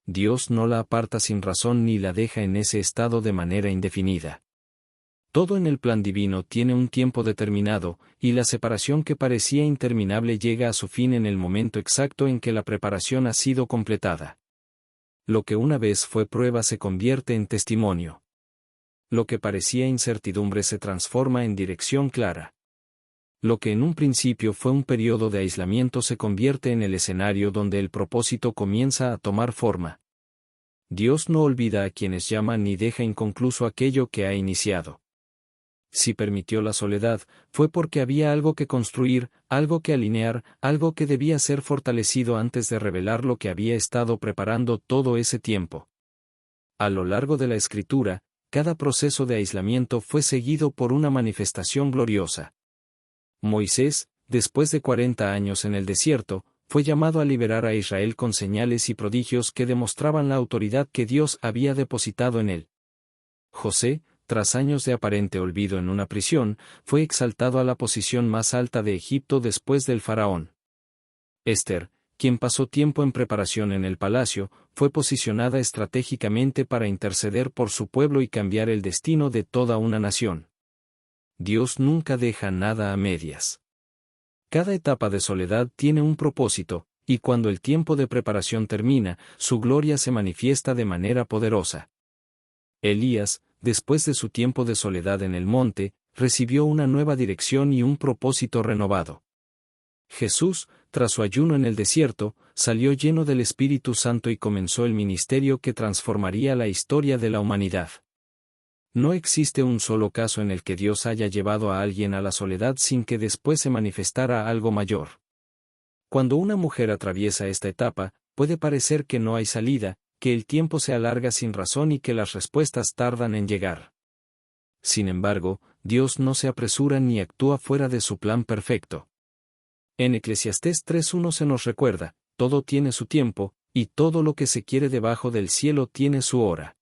[SPEAKER 1] Dios no la aparta sin razón ni la deja en ese estado de manera indefinida. Todo en el plan divino tiene un tiempo determinado, y la separación que parecía interminable llega a su fin en el momento exacto en que la preparación ha sido completada. Lo que una vez fue prueba se convierte en testimonio. Lo que parecía incertidumbre se transforma en dirección clara. Lo que en un principio fue un periodo de aislamiento se convierte en el escenario donde el propósito comienza a tomar forma. Dios no olvida a quienes llaman ni deja inconcluso aquello que ha iniciado. Si permitió la soledad, fue porque había algo que construir, algo que alinear, algo que debía ser fortalecido antes de revelar lo que había estado preparando todo ese tiempo. A lo largo de la Escritura, cada proceso de aislamiento fue seguido por una manifestación gloriosa. Moisés, después de 40 años en el desierto, fue llamado a liberar a Israel con señales y prodigios que demostraban la autoridad que Dios había depositado en él. José, tras años de aparente olvido en una prisión, fue exaltado a la posición más alta de Egipto después del faraón. Esther, quien pasó tiempo en preparación en el palacio, fue posicionada estratégicamente para interceder por su pueblo y cambiar el destino de toda una nación. Dios nunca deja nada a medias. Cada etapa de soledad tiene un propósito, y cuando el tiempo de preparación termina, su gloria se manifiesta de manera poderosa. Elías, después de su tiempo de soledad en el monte, recibió una nueva dirección y un propósito renovado. Jesús, tras su ayuno en el desierto, salió lleno del Espíritu Santo y comenzó el ministerio que transformaría la historia de la humanidad. No existe un solo caso en el que Dios haya llevado a alguien a la soledad sin que después se manifestara algo mayor. Cuando una mujer atraviesa esta etapa, puede parecer que no hay salida, que el tiempo se alarga sin razón y que las respuestas tardan en llegar. Sin embargo, Dios no se apresura ni actúa fuera de su plan perfecto. En Eclesiastés 3:1 se nos recuerda, todo tiene su tiempo, y todo lo que se quiere debajo del cielo tiene su hora.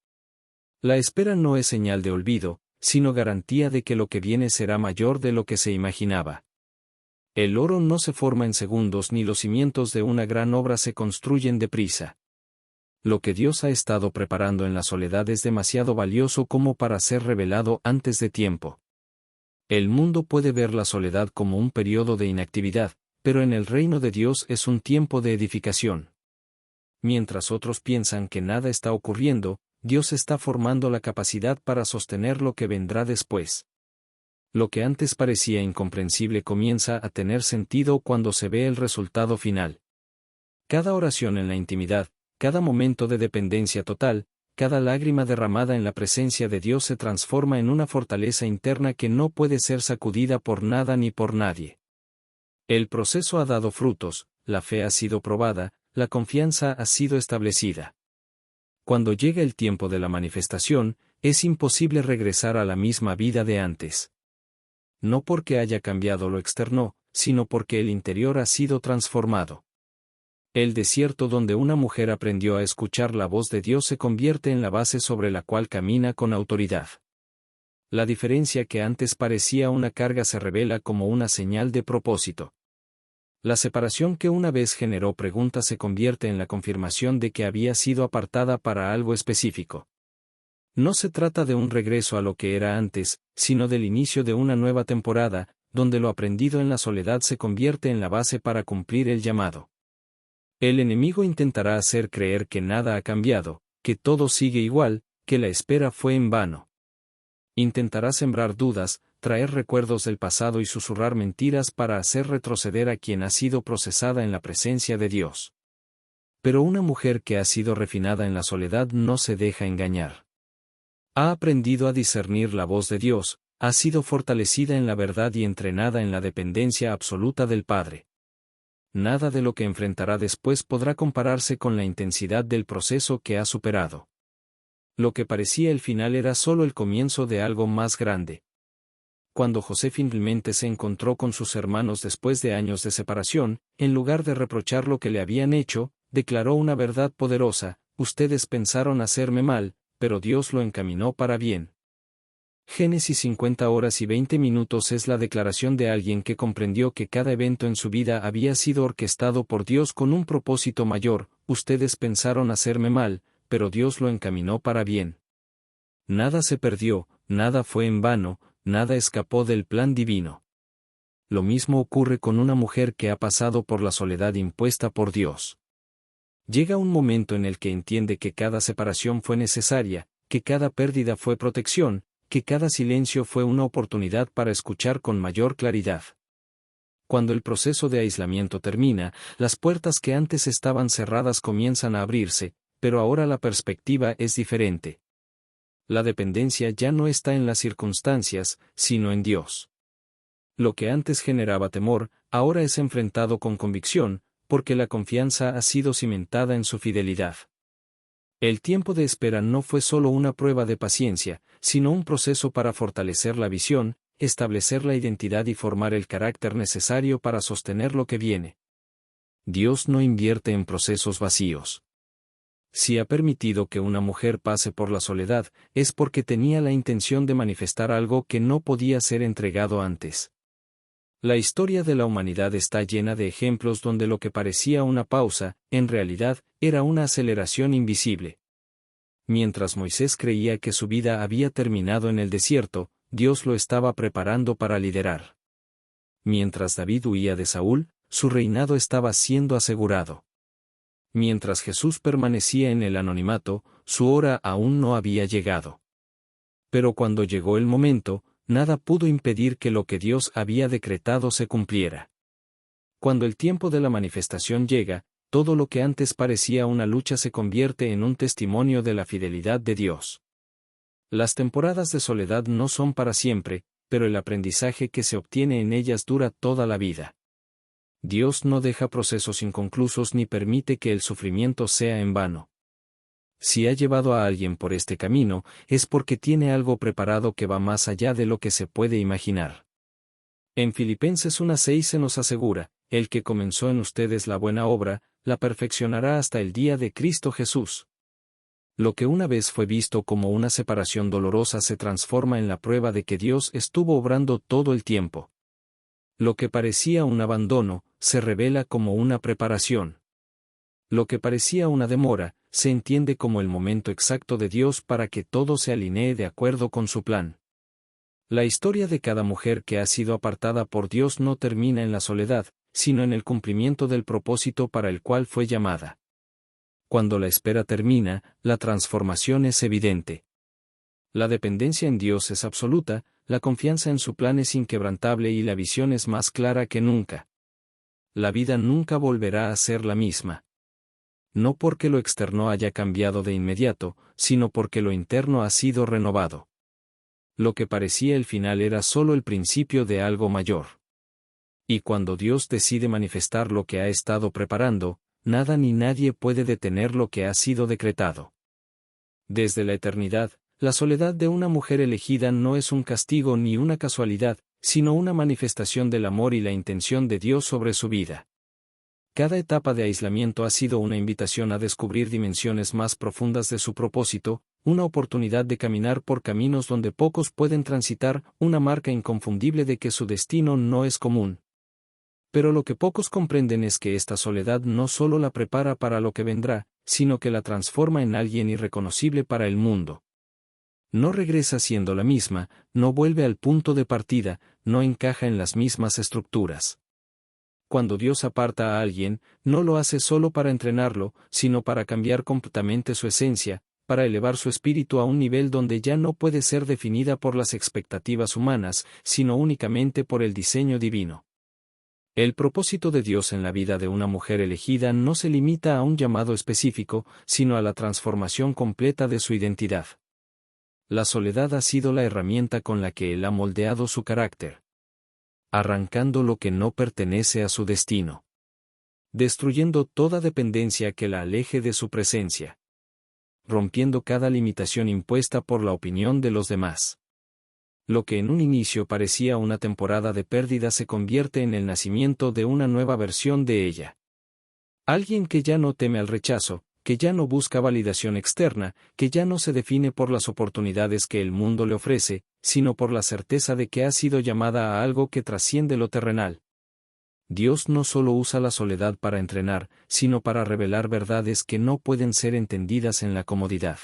[SPEAKER 1] La espera no es señal de olvido, sino garantía de que lo que viene será mayor de lo que se imaginaba. El oro no se forma en segundos ni los cimientos de una gran obra se construyen deprisa. Lo que Dios ha estado preparando en la soledad es demasiado valioso como para ser revelado antes de tiempo. El mundo puede ver la soledad como un periodo de inactividad, pero en el reino de Dios es un tiempo de edificación. Mientras otros piensan que nada está ocurriendo, Dios está formando la capacidad para sostener lo que vendrá después. Lo que antes parecía incomprensible comienza a tener sentido cuando se ve el resultado final. Cada oración en la intimidad, cada momento de dependencia total, cada lágrima derramada en la presencia de Dios se transforma en una fortaleza interna que no puede ser sacudida por nada ni por nadie. El proceso ha dado frutos, la fe ha sido probada, la confianza ha sido establecida. Cuando llega el tiempo de la manifestación, es imposible regresar a la misma vida de antes. No porque haya cambiado lo externo, sino porque el interior ha sido transformado. El desierto donde una mujer aprendió a escuchar la voz de Dios se convierte en la base sobre la cual camina con autoridad. La diferencia que antes parecía una carga se revela como una señal de propósito. La separación que una vez generó preguntas se convierte en la confirmación de que había sido apartada para algo específico. No se trata de un regreso a lo que era antes, sino del inicio de una nueva temporada, donde lo aprendido en la soledad se convierte en la base para cumplir el llamado. El enemigo intentará hacer creer que nada ha cambiado, que todo sigue igual, que la espera fue en vano. Intentará sembrar dudas, traer recuerdos del pasado y susurrar mentiras para hacer retroceder a quien ha sido procesada en la presencia de Dios. Pero una mujer que ha sido refinada en la soledad no se deja engañar. Ha aprendido a discernir la voz de Dios, ha sido fortalecida en la verdad y entrenada en la dependencia absoluta del Padre. nada de lo que enfrentará después podrá compararse con la intensidad del proceso que ha superado. Lo que parecía el final era solo el comienzo de algo más grande. Cuando José finalmente se encontró con sus hermanos después de años de separación, en lugar de reprochar lo que le habían hecho, declaró una verdad poderosa: ustedes pensaron hacerme mal, pero Dios lo encaminó para bien. Génesis 50 horas y 20 minutos es la declaración de alguien que comprendió que cada evento en su vida había sido orquestado por Dios con un propósito mayor. Ustedes pensaron hacerme mal, pero Dios lo encaminó para bien. Nada se perdió, nada fue en vano, nada escapó del plan divino. Lo mismo ocurre con una mujer que ha pasado por la soledad impuesta por Dios. Llega un momento en el que entiende que cada separación fue necesaria, que cada pérdida fue protección, que cada silencio fue una oportunidad para escuchar con mayor claridad. Cuando el proceso de aislamiento termina, las puertas que antes estaban cerradas comienzan a abrirse, pero ahora la perspectiva es diferente. La dependencia ya no está en las circunstancias, sino en Dios. Lo que antes generaba temor, ahora es enfrentado con convicción, porque la confianza ha sido cimentada en su fidelidad. El tiempo de espera no fue solo una prueba de paciencia, sino un proceso para fortalecer la visión, establecer la identidad y formar el carácter necesario para sostener lo que viene. Dios no invierte en procesos vacíos. Si ha permitido que una mujer pase por la soledad, es porque tenía la intención de manifestar algo que no podía ser entregado antes. La historia de la humanidad está llena de ejemplos donde lo que parecía una pausa, en realidad, era una aceleración invisible. Mientras Moisés creía que su vida había terminado en el desierto, Dios lo estaba preparando para liderar. Mientras David huía de Saúl, su reinado estaba siendo asegurado. Mientras Jesús permanecía en el anonimato, su hora aún no había llegado. Pero cuando llegó el momento, nada pudo impedir que lo que Dios había decretado se cumpliera. Cuando el tiempo de la manifestación llega, todo lo que antes parecía una lucha se convierte en un testimonio de la fidelidad de Dios. Las temporadas de soledad no son para siempre, pero el aprendizaje que se obtiene en ellas dura toda la vida. Dios no deja procesos inconclusos ni permite que el sufrimiento sea en vano. Si ha llevado a alguien por este camino, es porque tiene algo preparado que va más allá de lo que se puede imaginar. En Filipenses 1:6 se nos asegura: el que comenzó en ustedes la buena obra, la perfeccionará hasta el día de Cristo Jesús. Lo que una vez fue visto como una separación dolorosa se transforma en la prueba de que Dios estuvo obrando todo el tiempo. Lo que parecía un abandono, se revela como una preparación. Lo que parecía una demora, se entiende como el momento exacto de Dios para que todo se alinee de acuerdo con su plan. La historia de cada mujer que ha sido apartada por Dios no termina en la soledad, sino en el cumplimiento del propósito para el cual fue llamada. Cuando la espera termina, la transformación es evidente. La dependencia en Dios es absoluta, la confianza en su plan es inquebrantable y la visión es más clara que nunca. La vida nunca volverá a ser la misma. No porque lo externo haya cambiado de inmediato, sino porque lo interno ha sido renovado. Lo que parecía el final era solo el principio de algo mayor. Y cuando Dios decide manifestar lo que ha estado preparando, nada ni nadie puede detener lo que ha sido decretado. Desde la eternidad, la soledad de una mujer elegida no es un castigo ni una casualidad, sino una manifestación del amor y la intención de Dios sobre su vida. Cada etapa de aislamiento ha sido una invitación a descubrir dimensiones más profundas de su propósito, una oportunidad de caminar por caminos donde pocos pueden transitar, una marca inconfundible de que su destino no es común. Pero lo que pocos comprenden es que esta soledad no solo la prepara para lo que vendrá, sino que la transforma en alguien irreconocible para el mundo. No regresa siendo la misma, no vuelve al punto de partida, no encaja en las mismas estructuras. Cuando Dios aparta a alguien, no lo hace solo para entrenarlo, sino para cambiar completamente su esencia, para elevar su espíritu a un nivel donde ya no puede ser definida por las expectativas humanas, sino únicamente por el diseño divino. El propósito de Dios en la vida de una mujer elegida no se limita a un llamado específico, sino a la transformación completa de su identidad. La soledad ha sido la herramienta con la que Él ha moldeado su carácter, arrancando lo que no pertenece a su destino. destruyendo toda dependencia que la aleje de su presencia, rompiendo cada limitación impuesta por la opinión de los demás. Lo que en un inicio parecía una temporada de pérdida se convierte en el nacimiento de una nueva versión de ella. Alguien que ya no teme al rechazo, que ya no busca validación externa, que ya no se define por las oportunidades que el mundo le ofrece, sino por la certeza de que ha sido llamada a algo que trasciende lo terrenal. Dios no solo usa la soledad para entrenar, sino para revelar verdades que no pueden ser entendidas en la comodidad.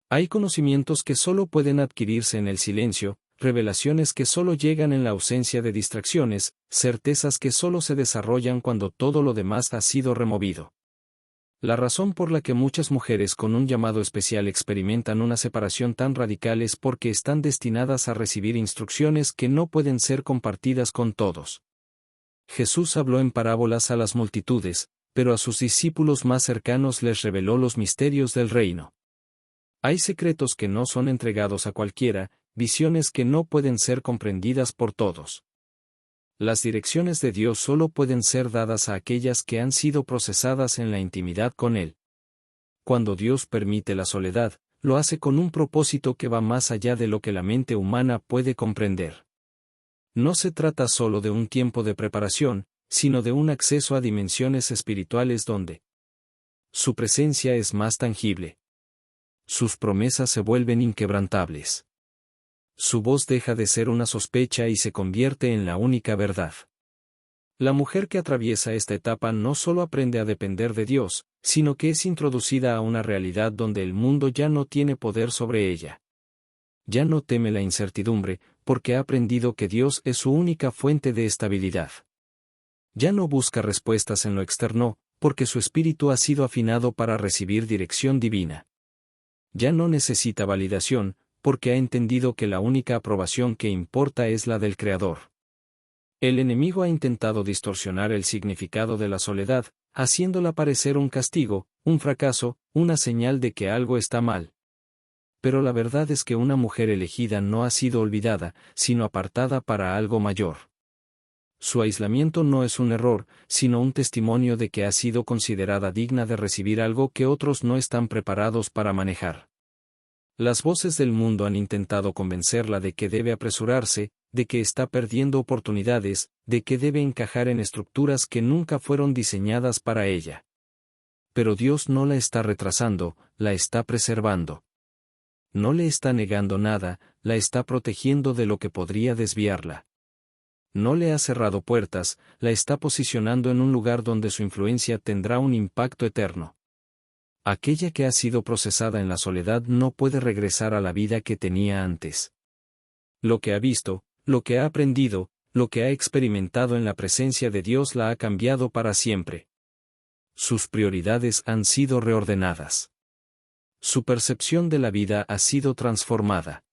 [SPEAKER 1] Hay conocimientos que solo pueden adquirirse en el silencio, revelaciones que solo llegan en la ausencia de distracciones, certezas que solo se desarrollan cuando todo lo demás ha sido removido. La razón por la que muchas mujeres con un llamado especial experimentan una separación tan radical es porque están destinadas a recibir instrucciones que no pueden ser compartidas con todos. Jesús habló en parábolas a las multitudes, pero a sus discípulos más cercanos les reveló los misterios del reino. Hay secretos que no son entregados a cualquiera, visiones que no pueden ser comprendidas por todos. Las direcciones de Dios solo pueden ser dadas a aquellas que han sido procesadas en la intimidad con Él. Cuando Dios permite la soledad, lo hace con un propósito que va más allá de lo que la mente humana puede comprender. No se trata solo de un tiempo de preparación, sino de un acceso a dimensiones espirituales donde su presencia es más tangible. Sus promesas se vuelven inquebrantables. Su voz deja de ser una sospecha y se convierte en la única verdad. La mujer que atraviesa esta etapa no solo aprende a depender de Dios, sino que es introducida a una realidad donde el mundo ya no tiene poder sobre ella. Ya no teme la incertidumbre, porque ha aprendido que Dios es su única fuente de estabilidad. Ya no busca respuestas en lo externo, porque su espíritu ha sido afinado para recibir dirección divina. Ya no necesita validación, porque ha entendido que la única aprobación que importa es la del Creador. El enemigo ha intentado distorsionar el significado de la soledad, haciéndola parecer un castigo, un fracaso, una señal de que algo está mal. Pero la verdad es que una mujer elegida no ha sido olvidada, sino apartada para algo mayor. Su aislamiento no es un error, sino un testimonio de que ha sido considerada digna de recibir algo que otros no están preparados para manejar. Las voces del mundo han intentado convencerla de que debe apresurarse, de que está perdiendo oportunidades, de que debe encajar en estructuras que nunca fueron diseñadas para ella. Pero Dios no la está retrasando, la está preservando. No le está negando nada, la está protegiendo de lo que podría desviarla. No le ha cerrado puertas, la está posicionando en un lugar donde su influencia tendrá un impacto eterno. Aquella que ha sido procesada en la soledad no puede regresar a la vida que tenía antes. Lo que ha visto, lo que ha aprendido, lo que ha experimentado en la presencia de Dios la ha cambiado para siempre. Sus prioridades han sido reordenadas. Su percepción de la vida ha sido transformada.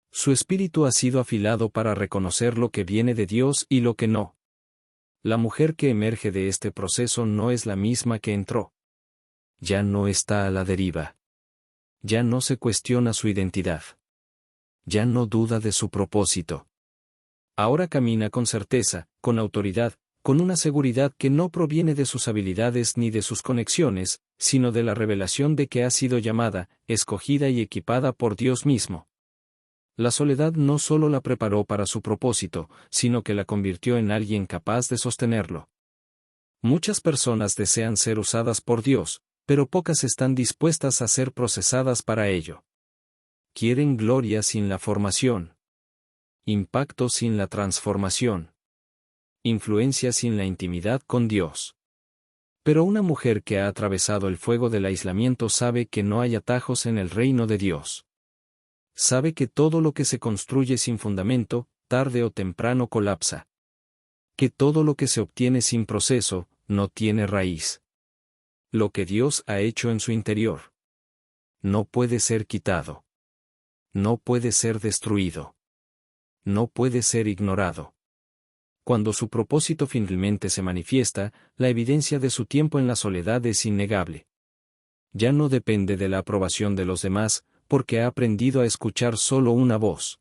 [SPEAKER 1] Su espíritu ha sido afilado para reconocer lo que viene de Dios y lo que no. La mujer que emerge de este proceso no es la misma que entró. Ya no está a la deriva. Ya no se cuestiona su identidad. Ya no duda de su propósito. Ahora camina con certeza, con autoridad, con una seguridad que no proviene de sus habilidades ni de sus conexiones, sino de la revelación de que ha sido llamada, escogida y equipada por Dios mismo. La soledad no solo la preparó para su propósito, sino que la convirtió en alguien capaz de sostenerlo. Muchas personas desean ser usadas por Dios, pero pocas están dispuestas a ser procesadas para ello. Quieren gloria sin la formación. Impacto sin la transformación. Influencia sin la intimidad con Dios. Pero una mujer que ha atravesado el fuego del aislamiento sabe que no hay atajos en el reino de Dios. Sabe que todo lo que se construye sin fundamento, tarde o temprano colapsa. Que todo lo que se obtiene sin proceso, no tiene raíz. Lo que Dios ha hecho en su interior no puede ser quitado. No puede ser destruido. No puede ser ignorado. Cuando su propósito finalmente se manifiesta, la evidencia de su tiempo en la soledad es innegable. Ya no depende de la aprobación de los demás, porque ha aprendido a escuchar solo una voz.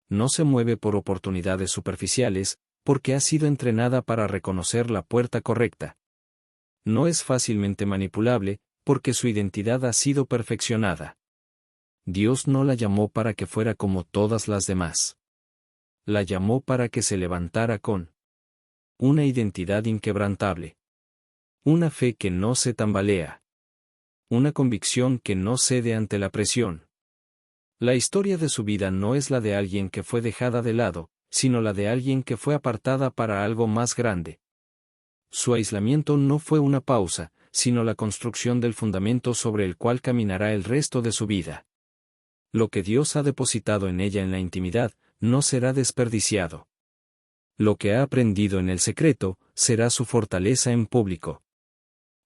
[SPEAKER 1] No se mueve por oportunidades superficiales, porque ha sido entrenada para reconocer la puerta correcta. No es fácilmente manipulable, porque su identidad ha sido perfeccionada. Dios no la llamó para que fuera como todas las demás. La llamó para que se levantara con una identidad inquebrantable. Una fe que no se tambalea. Una convicción que no cede ante la presión. La historia de su vida no es la de alguien que fue dejada de lado, sino la de alguien que fue apartada para algo más grande. Su aislamiento no fue una pausa, sino la construcción del fundamento sobre el cual caminará el resto de su vida. Lo que Dios ha depositado en ella en la intimidad, no será desperdiciado. Lo que ha aprendido en el secreto, será su fortaleza en público.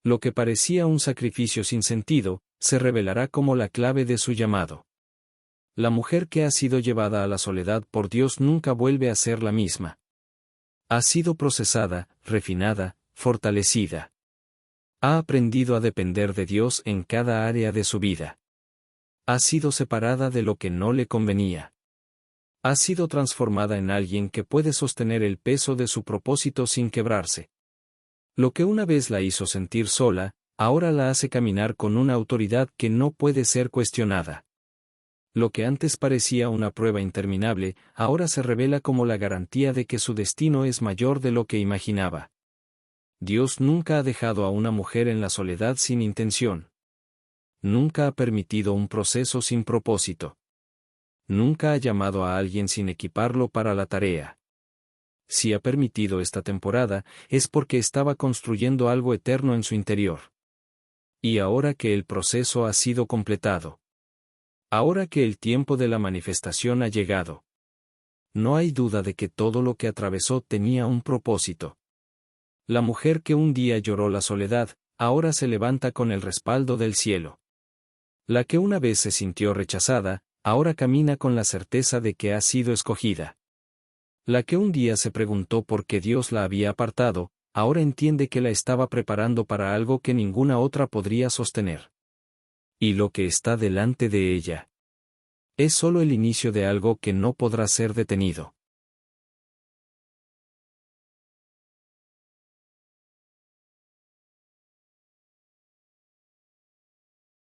[SPEAKER 1] Lo que parecía un sacrificio sin sentido, se revelará como la clave de su llamado. La mujer que ha sido llevada a la soledad por Dios nunca vuelve a ser la misma. Ha sido procesada, refinada, fortalecida. Ha aprendido a depender de Dios en cada área de su vida. Ha sido separada de lo que no le convenía. Ha sido transformada en alguien que puede sostener el peso de su propósito sin quebrarse. Lo que una vez la hizo sentir sola, ahora la hace caminar con una autoridad que no puede ser cuestionada. Lo que antes parecía una prueba interminable, ahora se revela como la garantía de que su destino es mayor de lo que imaginaba. Dios nunca ha dejado a una mujer en la soledad sin intención. Nunca ha permitido un proceso sin propósito. Nunca ha llamado a alguien sin equiparlo para la tarea. Si ha permitido esta temporada, es porque estaba construyendo algo eterno en su interior. Y ahora que el proceso ha sido completado. Ahora que el tiempo de la manifestación ha llegado. No hay duda de que todo lo que atravesó tenía un propósito. La mujer que un día lloró la soledad, ahora se levanta con el respaldo del cielo. La que una vez se sintió rechazada, ahora camina con la certeza de que ha sido escogida. La que un día se preguntó por qué Dios la había apartado, ahora entiende que la estaba preparando para algo que ninguna otra podría sostener. Y lo que está delante de ella es solo el inicio de algo que no podrá ser detenido.